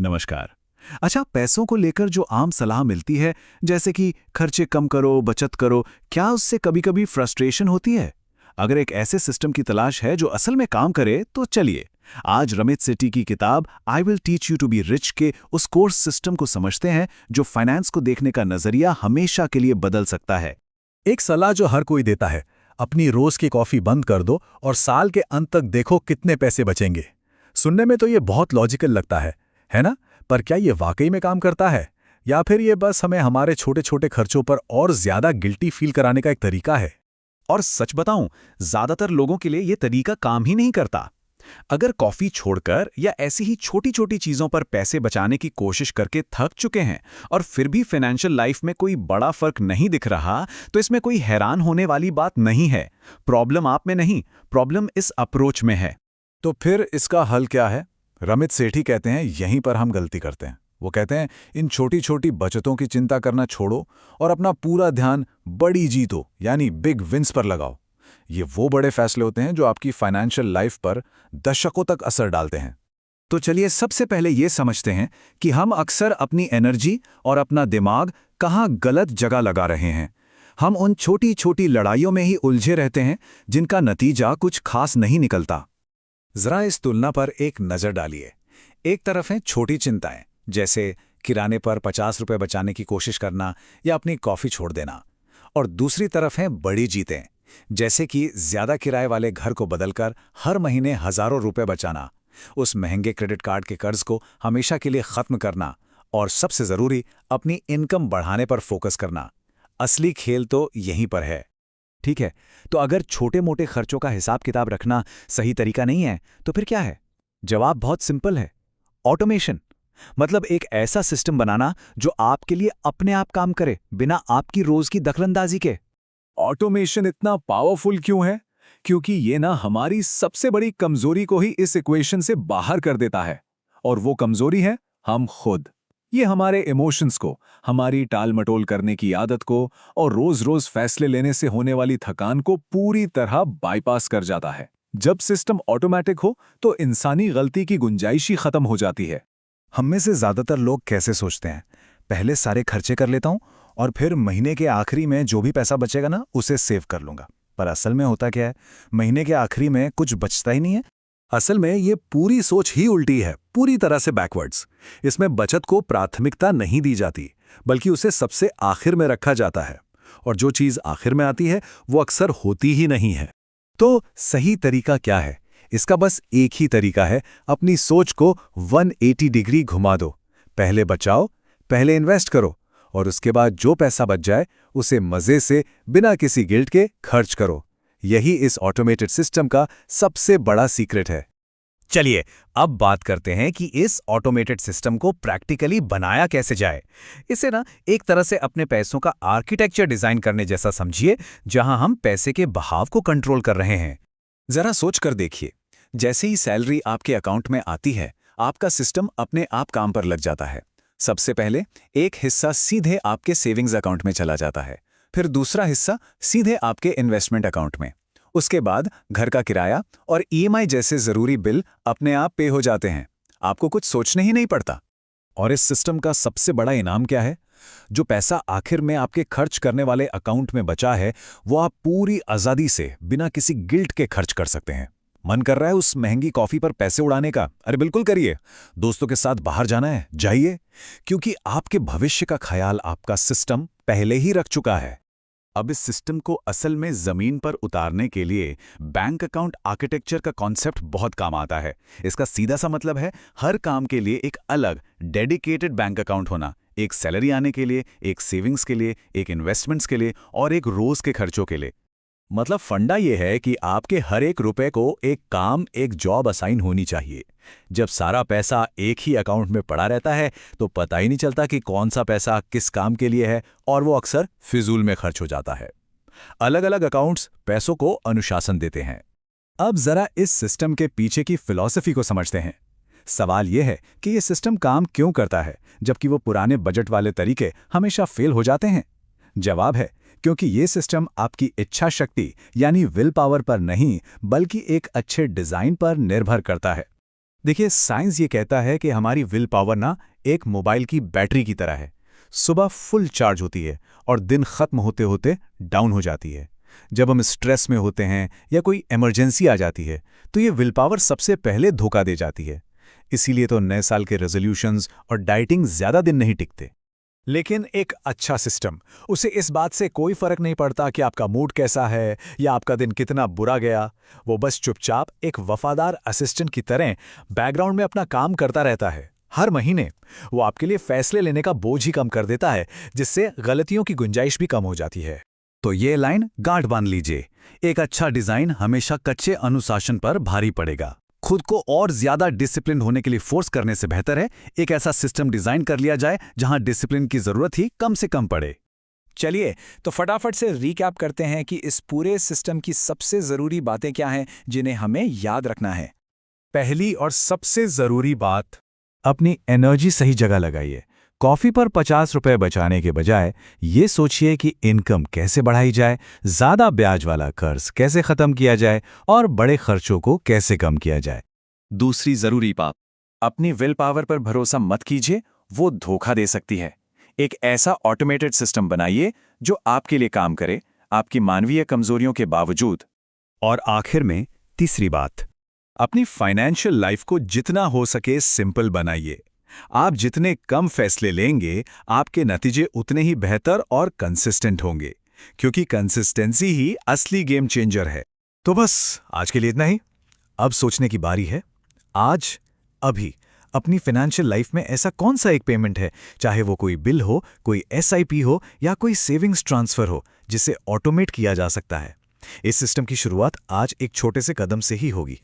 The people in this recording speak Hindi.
नमस्कार। अच्छा, पैसों को लेकर जो आम सलाह मिलती है, जैसे कि खर्चे कम करो, बचत करो, क्या उससे कभी-कभी फ्रस्ट्रेशन होती है? अगर एक ऐसे सिस्टम की तलाश है जो असल में काम करे, तो चलिए, आज रमित सेठी की किताब I will teach you to be rich के उस कोर्स सिस्टम को समझते हैं जो फाइनेंस को देखने का नजरिया हमेशा के लिए बदल सकता है। एक सलाह जो हर कोई देता है, अपनी रोज की कॉफी बंद कर दो और साल के अंत तक देखो कितने पैसे बचेंगे। सुनने में तो ये बहुत लॉजिकल लगता है ना? पर क्या ये वाकई में काम करता है? या फिर ये बस हमें हमारे छोटे छोटे खर्चों पर और ज्यादा गिल्टी फील कराने का एक तरीका है? और सच बताऊं, ज्यादातर लोगों के लिए ये तरीका काम ही नहीं करता। अगर कॉफी छोड़कर या ऐसी ही छोटी छोटी चीजों पर पैसे बचाने की कोशिश करके थक चुके हैं और फिर भी फाइनेंशियल लाइफ में कोई बड़ा फर्क नहीं दिख रहा, तो इसमें कोई हैरान होने वाली बात नहीं है। प्रॉब्लम आप में नहीं, प्रॉब्लम इस अप्रोच में है। तो फिर इसका हल क्या है? रमित सेठी कहते हैं यहीं पर हम गलती करते हैं। वो कहते हैं इन छोटी छोटी बचतों की चिंता करना छोड़ो और अपना पूरा ध्यान बड़ी जीतों यानी बिग विंस पर लगाओ। ये वो बड़े फैसले होते हैं जो आपकी फाइनेंशियल लाइफ पर दशकों तक असर डालते हैं। तो चलिए सबसे पहले ये समझते हैं कि हम अक्सर अपनी एनर्जी और अपना दिमाग कहाँ गलत जगह लगा रहे हैं। हम उन छोटी छोटी लड़ाइयों में ही उलझे रहते हैं जिनका नतीजा कुछ खास नहीं निकलता। जरा इस तुलना पर एक नजर डालिए। एक तरफ हैं छोटी चिंताएं, जैसे किराने पर 50 रुपए बचाने की कोशिश करना या अपनी कॉफी छोड़ देना। और दूसरी तरफ हैं बड़ी जीतें, जैसे कि ज्यादा किराए वाले घर को बदलकर हर महीने हजारों रुपए बचाना, उस महंगे क्रेडिट कार्ड के कर्ज को हमेशा के लिए खत्म करना, और सबसे जरूरी अपनी इनकम बढ़ाने पर फोकस करना। असली खेल तो यहीं पर है। ठीक है, तो अगर छोटे मोटे खर्चों का हिसाब किताब रखना सही तरीका नहीं है, तो फिर क्या है? जवाब बहुत सिंपल है, ऑटोमेशन। मतलब एक ऐसा सिस्टम बनाना जो आपके लिए अपने आप काम करे, बिना आपकी रोज की दखलंदाजी के। ऑटोमेशन इतना पावरफुल क्यों है? क्योंकि ये ना हमारी सबसे बड़ी कमजोरी को ही इस इक्वेशन से बाहर कर देता है। और वो कमजोरी है हम खुद। ये हमारे इमोशंस को, हमारी टाल मटोल करने की आदत को और रोज रोज फैसले लेने से होने वाली थकान को पूरी तरह बाईपास कर जाता है। जब सिस्टम ऑटोमेटिक हो तो इंसानी गलती की गुंजाइश ही खत्म हो जाती है। हम में से ज्यादातर लोग कैसे सोचते हैं, पहले सारे खर्चे कर लेता हूं और फिर महीने के आखिरी में जो भी पैसा बचेगा ना, उसे सेव कर लूंगा। पर असल में होता क्या है, महीने के आखिरी में कुछ बचता ही नहीं है। असल में ये पूरी सोच ही उल्टी है, पूरी तरह से बैकवर्ड्स। इसमें बचत को प्राथमिकता नहीं दी जाती, बल्कि उसे सबसे आखिर में रखा जाता है। और जो चीज आखिर में आती है वो अक्सर होती ही नहीं है। तो सही तरीका क्या है? इसका बस एक ही तरीका है, अपनी सोच को 180 डिग्री घुमा दो। पहले बचाओ, पहले इन्वेस्ट करो, और उसके बाद जो पैसा बच जाए उसे मजे से बिना किसी गिल्ट के खर्च करो। यही इस ऑटोमेटेड सिस्टम का सबसे बड़ा सीक्रेट है। चलिए अब बात करते हैं कि इस ऑटोमेटेड सिस्टम को प्रैक्टिकली बनाया कैसे जाए। इसे ना एक तरह से अपने पैसों का आर्किटेक्चर डिजाइन करने जैसा समझिए, जहां हम पैसे के बहाव को कंट्रोल कर रहे हैं। जरा सोच कर देखिए, जैसे ही सैलरी आपके अकाउंट में आती है, आपका सिस्टम अपने आप काम पर लग जाता है। सबसे पहले एक हिस्सा सीधे आपके सेविंग्स अकाउंट में चला जाता है, फिर दूसरा हिस्सा सीधे आपके इन्वेस्टमेंट अकाउंट में। उसके बाद घर का किराया और ईएमआई जैसे जरूरी बिल अपने आप पे हो जाते हैं। आपको कुछ सोचने ही नहीं पड़ता। और इस सिस्टम का सबसे बड़ा इनाम क्या है? जो पैसा आखिर में आपके खर्च करने वाले अकाउंट में बचा है, वो आप पूरी आजादी से बिना किसी गिल्ट के खर्च कर सकते हैं। मन कर रहा है उस महंगी कॉफी पर पैसे उड़ाने का? अरे बिल्कुल करिए। दोस्तों के साथ बाहर जाना है, जाइए, क्योंकि आपके भविष्य का ख्याल आपका सिस्टम पहले ही रख चुका है। अब इस सिस्टम को असल में जमीन पर उतारने के लिए बैंक अकाउंट आर्किटेक्चर का कॉन्सेप्ट बहुत काम आता है। इसका सीधा सा मतलब है हर काम के लिए एक अलग डेडिकेटेड बैंक अकाउंट होना। एक सैलरी आने के लिए, एक सेविंग्स के लिए, एक इन्वेस्टमेंट्स के लिए और एक रोज के खर्चों के लिए। मतलब फंडा ये है कि आपके हर एक रुपए को एक काम, एक जॉब असाइन होनी चाहिए। जब सारा पैसा एक ही अकाउंट में पड़ा रहता है तो पता ही नहीं चलता कि कौन सा पैसा किस काम के लिए है, और वो अक्सर फिजूल में खर्च हो जाता है। अलग अलग अकाउंट्स पैसों को अनुशासन देते हैं। अब जरा इस सिस्टम के पीछे की फिलॉसफी को समझते हैं। सवाल यह है कि यह सिस्टम काम क्यों करता है, जबकि वो पुराने बजट वाले तरीके हमेशा फेल हो जाते हैं। जवाब है क्योंकि ये सिस्टम आपकी इच्छा शक्ति यानी विल पावर पर नहीं, बल्कि एक अच्छे डिजाइन पर निर्भर करता है। देखिए, साइंस ये कहता है कि हमारी विल पावर ना एक मोबाइल की बैटरी की तरह है। सुबह फुल चार्ज होती है और दिन खत्म होते होते डाउन हो जाती है। जब हम स्ट्रेस में होते हैं या कोई इमरजेंसी आ जाती है तो ये विल पावर सबसे पहले धोखा दे जाती है। इसीलिए तो नए साल के रेजोल्यूशंस और डाइटिंग ज्यादा दिन नहीं टिकते। लेकिन एक अच्छा सिस्टम, उसे इस बात से कोई फर्क नहीं पड़ता कि आपका मूड कैसा है या आपका दिन कितना बुरा गया। वो बस चुपचाप एक वफादार असिस्टेंट की तरह बैकग्राउंड में अपना काम करता रहता है। हर महीने वो आपके लिए फैसले लेने का बोझ ही कम कर देता है, जिससे गलतियों की गुंजाइश भी कम हो जाती है। तो ये लाइन गांठ बांध लीजिए, एक अच्छा डिजाइन हमेशा कच्चे अनुशासन पर भारी पड़ेगा। खुद को और ज्यादा डिसिप्लिन होने के लिए फोर्स करने से बेहतर है एक ऐसा सिस्टम डिजाइन कर लिया जाए जहां डिसिप्लिन की जरूरत ही कम से कम पड़े। चलिए तो फटाफट से रिकैप करते हैं कि इस पूरे सिस्टम की सबसे ज़रूरी बातें क्या हैं जिन्हें हमें याद रखना है। पहली और सबसे जरूरी बात, अपनी एनर्जी सही जगह लगाइए। कॉफी पर 50 रुपए बचाने के बजाय ये सोचिए कि इनकम कैसे बढ़ाई जाए, ज्यादा ब्याज वाला कर्ज कैसे खत्म किया जाए और बड़े खर्चों को कैसे कम किया जाए। दूसरी ज़रूरी बात, अपनी विल पावर पर भरोसा मत कीजिए, वो धोखा दे सकती है। एक ऐसा ऑटोमेटेड सिस्टम बनाइए जो आपके लिए काम करे, आपकी मानवीय कमजोरियों के बावजूद। और आखिर में तीसरी बात, अपनी फाइनेंशियल लाइफ को जितना हो सके सिंपल बनाइए। आप जितने कम फैसले लेंगे, आपके नतीजे उतने ही बेहतर और कंसिस्टेंट होंगे, क्योंकि कंसिस्टेंसी ही असली गेम चेंजर है। तो बस आज के लिए इतना ही। अब सोचने की बारी है, आज अभी अपनी फाइनेंशियल लाइफ में ऐसा कौन सा एक पेमेंट है, चाहे वो कोई बिल हो, कोई एसआईपी हो या कोई सेविंग्स ट्रांसफर हो, जिसे ऑटोमेट किया जा सकता है। इस सिस्टम की शुरुआत आज एक छोटे से कदम से ही होगी।